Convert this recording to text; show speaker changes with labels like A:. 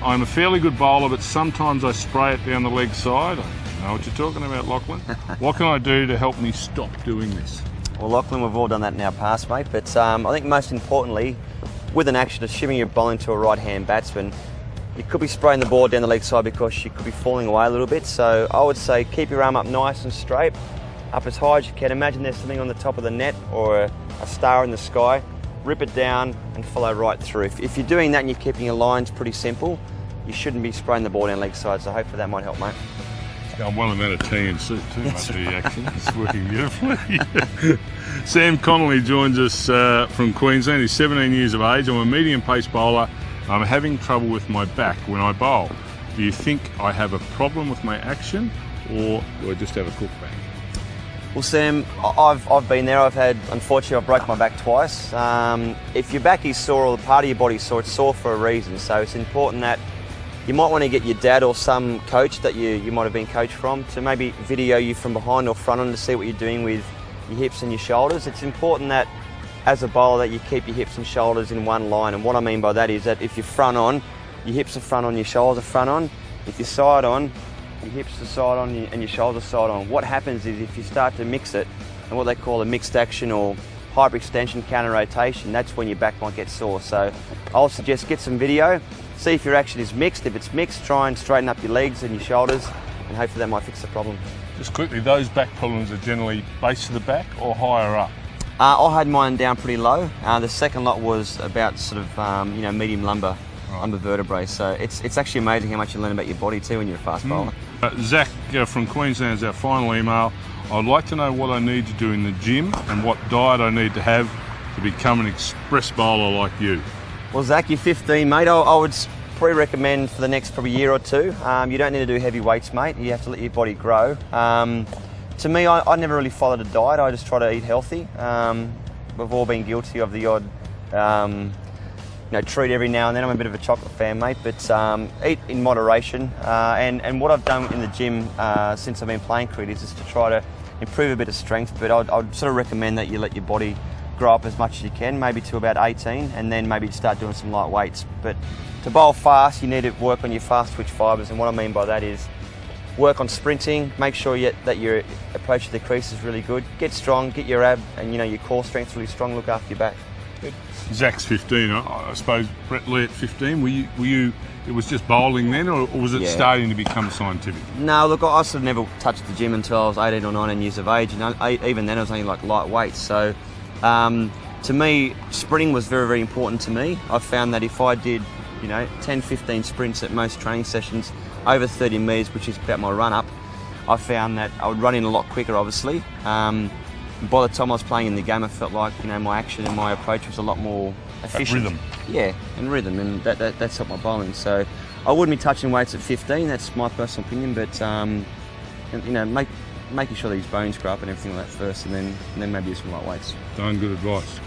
A: I'm a fairly good bowler, but sometimes I spray it down the leg side. I don't know what you're talking about, Lachlan. What can I do to help me stop doing this?
B: Well, Lachlan, we've all done that in our past, mate, but I think most importantly, with an action, assuming you're bowling to a right-hand batsman, you could be spraying the ball down the leg side because you could be falling away a little bit. So I would say keep your arm up nice and straight, up as high as you can. Imagine there's something on the top of the net or a star in the sky. Rip it down and follow right through. If you're doing that and you're keeping your lines pretty simple, you shouldn't be spraying the ball down leg side. So hopefully that might help, mate.
A: I'm well amount of tea and soup too, must be action. It's working beautifully. Sam Connolly joins us from Queensland. He's 17 years of age. I'm a medium pace bowler. I'm having trouble with my back when I bowl. Do you think I have a problem with my action, or do I just have a cooked back?
B: Well, Sam, I've been there. Unfortunately, I've broke my back twice. If your back is sore or the part of your body is sore, it's sore for a reason. So it's important that you might want to get your dad or some coach that you might have been coached from to maybe video you from behind or front on to see what you're doing with your hips and your shoulders. It's important that as a bowler that you keep your hips and shoulders in one line, and what I mean by that is that if you're front on, your hips are front on, your shoulders are front on. If you're side on, your hips are side on and your shoulders side on. What happens is if you start to mix it, and what they call a mixed action or hyperextension counter rotation, that's when your back might get sore. So I'll suggest get some video, see if your action is mixed. If it's mixed, try and straighten up your legs and your shoulders, and hopefully that might fix the problem.
A: Just quickly, those back problems are generally base of the back or higher up?
B: I had mine down pretty low. The second lot was about sort of medium lumbar vertebrae. So it's actually amazing how much you learn about your body too when you're a fast bowler.
A: Zach from Queensland is our final email. I'd like to know what I need to do in the gym and what diet I need to have to become an express bowler like you.
B: Well, Zach, you're 15, mate. I would probably recommend for the next probably year or two. You don't need to do heavy weights, mate. You have to let your body grow. To me, I never really followed a diet. I just try to eat healthy. We've all been guilty of the odd treat every now and then. I'm a bit of a chocolate fan, mate, but eat in moderation. And what I've done in the gym since I've been playing cricket is just to try to improve a bit of strength, but I'd sort of recommend that you let your body grow up as much as you can, maybe to about 18, and then maybe start doing some light weights. But to bowl fast, you need to work on your fast twitch fibres, and what I mean by that is work on sprinting, make sure that your approach to the crease is really good, get strong, get your ab and your core strength really strong, look after your back.
A: Zach's 15, I suppose. Brett Lee at 15, were you it was just bowling then, or was it starting to become scientific?
B: No, look, I sort of never touched the gym until I was 18 or 19 years of age, and even then I was only like light weights. So to me, sprinting was very, very important to me. I found that if I did 10, 15 sprints at most training sessions over 30 metres, which is about my run up, I found that I would run in a lot quicker, obviously. By the time I was playing in the game, I felt like my action and my approach was a lot more efficient.
A: Rhythm.
B: Yeah, and rhythm, and that's helped my bowling. So I wouldn't be touching weights at 15. That's my personal opinion, but making sure these bones grow up and everything like that first, and then maybe do some light weights.
A: Darn good advice.